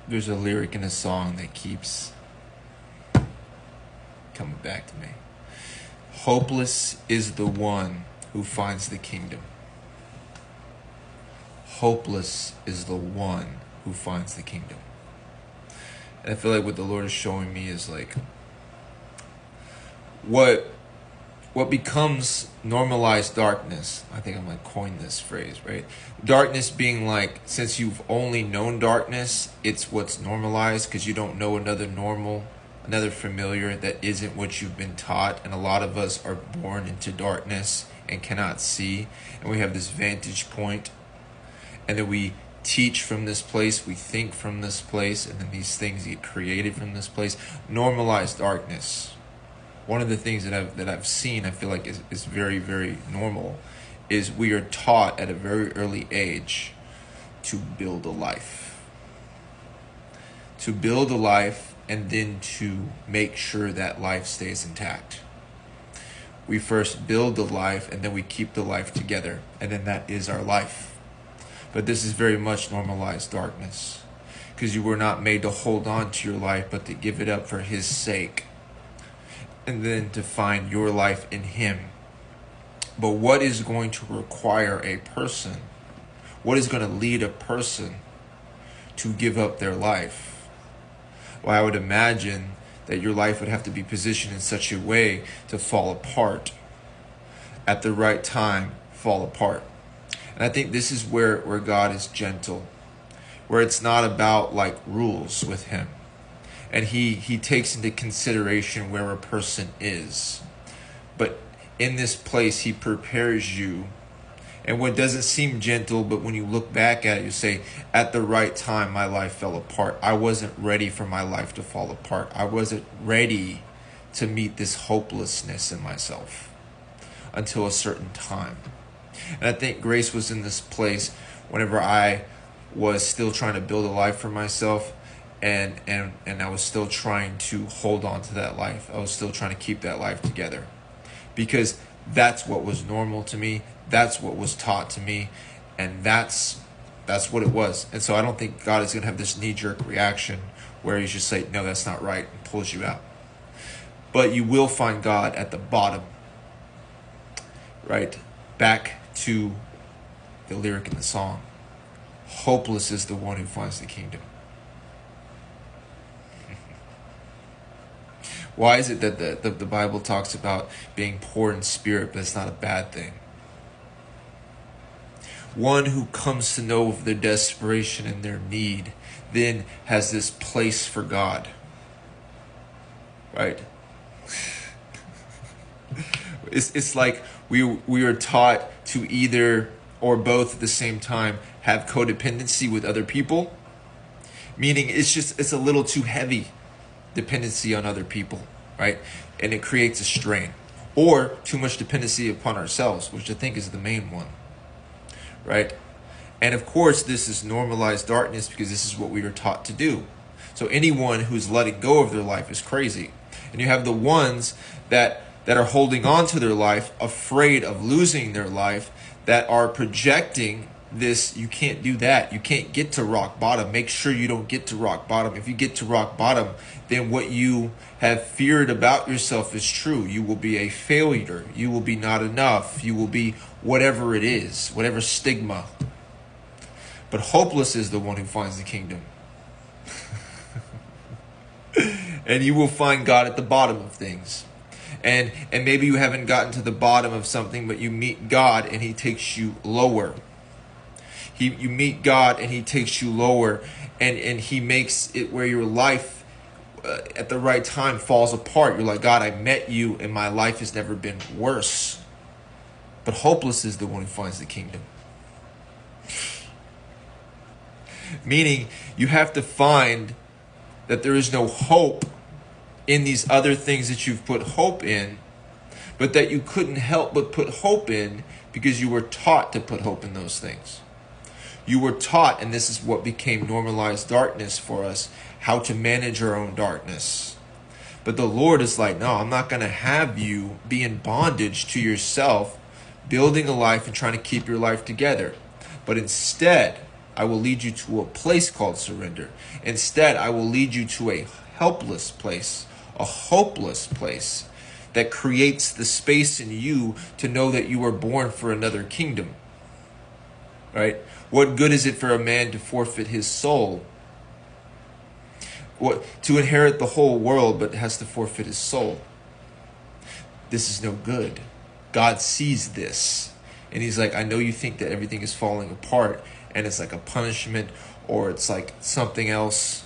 There's a lyric in a song that keeps coming back to me. Hopeless is the one who finds the kingdom. Hopeless is the one who finds the kingdom. And I feel like what the Lord is showing me is like what becomes normalized darkness. I think I'm gonna coin this phrase, right? Darkness being like, since you've only known darkness, it's what's normalized because you don't know another normal, another familiar that isn't what you've been taught. And a lot of us are born into darkness and cannot see. And we have this vantage point, and then we teach from this place, we think from this place, and then these things get created from this place. Normalized darkness. One of the things that I've seen, I feel like is very, very normal, is we are taught at a very early age to build a life. To build a life and then to make sure that life stays intact. We first build the life and then we keep the life together, and then that is our life. But this is very much normalized darkness, because you were not made to hold on to your life, but to give it up for His sake, and then to find your life in Him. But what is going to require a person? What is going to lead a person to give up their life? Well, I would imagine that your life would have to be positioned in such a way to fall apart. At the right time, fall apart. And I think this is where God is gentle, where it's not about like rules with Him. And he takes into consideration where a person is. But in this place, He prepares you. And what doesn't seem gentle, but when you look back at it, you say, at the right time, my life fell apart. I wasn't ready for my life to fall apart. I wasn't ready to meet this hopelessness in myself until a certain time. And I think grace was in this place whenever I was still trying to build a life for myself. And I was still trying to hold on to that life. I was still trying to keep that life together. Because that's what was normal to me. That's what was taught to me. And that's what it was. And so I don't think God is going to have this knee-jerk reaction where He's just like, no, that's not right, and pulls you out. But you will find God at the bottom. Right? Back to the lyric in the song. Hopeless is the one who finds the kingdom. Why is it that the Bible talks about being poor in spirit, but it's not a bad thing? One who comes to know of their desperation and their need then has this place for God. Right? It's like we are taught to either or both at the same time have codependency with other people. Meaning it's a little too heavy. Dependency on other people, right? And it creates a strain. Or too much dependency upon ourselves, which I think is the main one, right? And of course, this is normalized darkness because this is what we were taught to do. So anyone who's letting go of their life is crazy. And you have the ones that are holding on to their life, afraid of losing their life, that are projecting this, you can't do that. You can't get to rock bottom. Make sure you don't get to rock bottom. If you get to rock bottom, then what you have feared about yourself is true. You will be a failure. You will be not enough. You will be whatever it is, whatever stigma. But hopeless is the one who finds the kingdom. And you will find God at the bottom of things. And maybe you haven't gotten to the bottom of something, but you meet God and He takes you lower. You meet God and He takes you lower, and He makes it where your life at the right time falls apart. You're like, God, I met you and my life has never been worse. But hopeless is the one who finds the kingdom. Meaning you have to find that there is no hope in these other things that you've put hope in, but that you couldn't help but put hope in because you were taught to put hope in those things. You were taught, and this is what became normalized darkness for us, how to manage our own darkness. But the Lord is like, no, I'm not going to have you be in bondage to yourself, building a life and trying to keep your life together. But instead, I will lead you to a place called surrender. Instead, I will lead you to a helpless place, a hopeless place that creates the space in you to know that you were born for another kingdom. Right? What good is it for a man to forfeit his soul? To inherit the whole world, but has to forfeit his soul? This is no good. God sees this. And he's like, I know you think that everything is falling apart and it's like a punishment or it's like something else.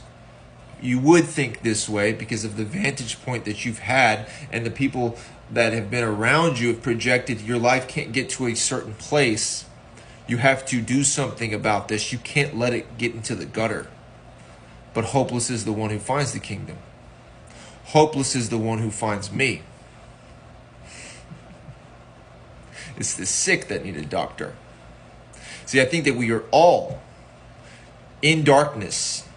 You would think this way because of the vantage point that you've had, and the people that have been around you have projected your life can't get to a certain place. You have to do something about this. You can't let it get into the gutter. But hopeless is the one who finds the kingdom. Hopeless is the one who finds me. It's the sick that need a doctor. See, I think that we are all in darkness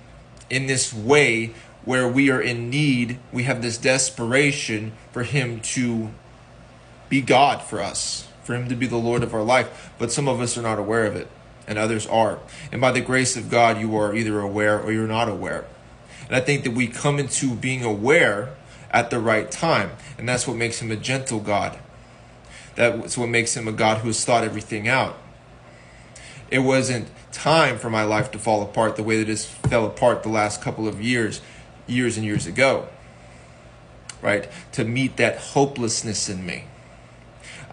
in this way where we are in need. We have this desperation for him to be God for us, for him to be the Lord of our life. But some of us are not aware of it, and others are. And by the grace of God, you are either aware or you're not aware. And I think that we come into being aware at the right time. And that's what makes him a gentle God. That's what makes him a God who has thought everything out. It wasn't time for my life to fall apart the way that it fell apart the last couple of years and years ago. Right? To meet that hopelessness in me.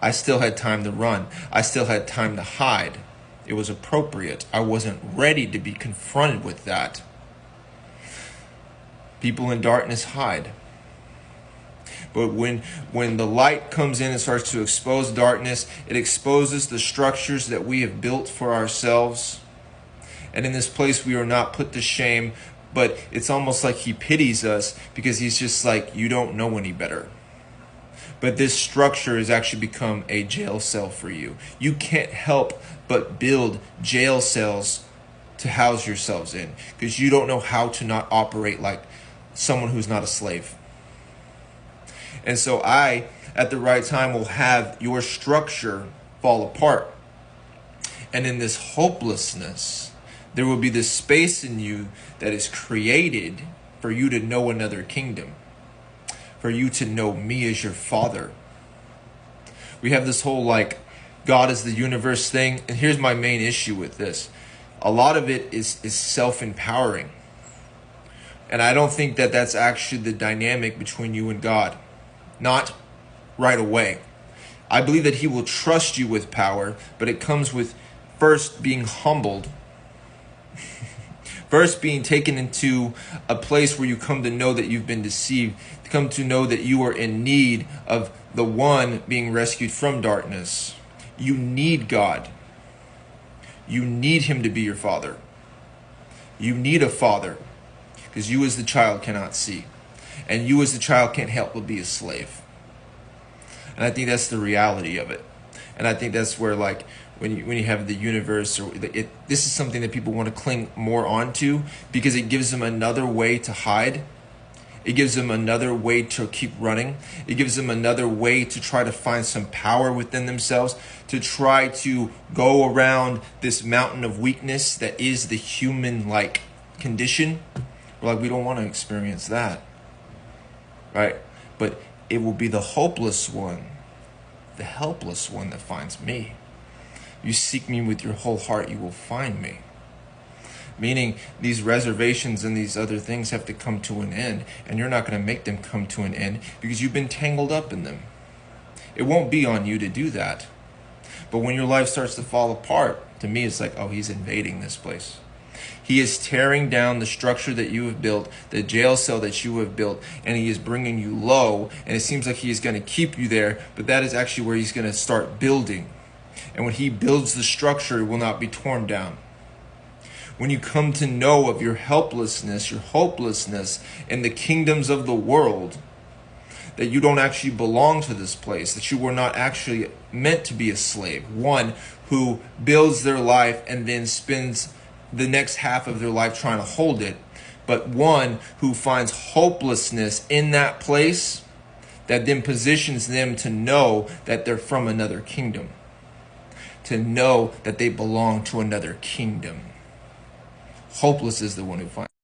I still had time to run. I still had time to hide. It was appropriate. I wasn't ready to be confronted with that. People in darkness hide. But when the light comes in and starts to expose darkness, it exposes the structures that we have built for ourselves. And in this place, we are not put to shame, but it's almost like he pities us because he's just like, you don't know any better. But this structure has actually become a jail cell for you. You can't help but build jail cells to house yourselves in because you don't know how to not operate like someone who's not a slave. And so I, at the right time, will have your structure fall apart. And in this hopelessness, there will be this space in you that is created for you to know another kingdom. For you to know me as your father. We have this whole like God is the universe thing. And here's my main issue with this. A lot of it is self-empowering. And I don't think that that's actually the dynamic between you and God. Not right away. I believe that he will trust you with power, but it comes with first being humbled. First being taken into a place where you come to know that you've been deceived. Come to know that you are in need of the one being rescued from darkness. You need God. You need him to be your father. You need a father. Because you as the child cannot see. And you as the child can't help but be a slave. And I think that's the reality of it. And I think that's where like when you have the universe, or this is something that people want to cling more onto because it gives them another way to hide. It gives them another way to keep running. It gives them another way to try to find some power within themselves, to try to go around this mountain of weakness that is the human like condition. We're like, we don't want to experience that. Right? But it will be the hopeless one, the helpless one that finds me. You seek me with your whole heart, you will find me. Meaning these reservations and these other things have to come to an end. And you're not going to make them come to an end because you've been tangled up in them. It won't be on you to do that. But when your life starts to fall apart, to me it's like, oh, he's invading this place. He is tearing down the structure that you have built, the jail cell that you have built, and he is bringing you low. And it seems like he is going to keep you there, but that is actually where he's going to start building. And when he builds the structure, it will not be torn down. When you come to know of your helplessness, your hopelessness in the kingdoms of the world, that you don't actually belong to this place, that you were not actually meant to be a slave, one who builds their life and then spends the next half of their life trying to hold it, but one who finds hopelessness in that place that then positions them to know that they're from another kingdom, to know that they belong to another kingdom. Hopeless is the one who finds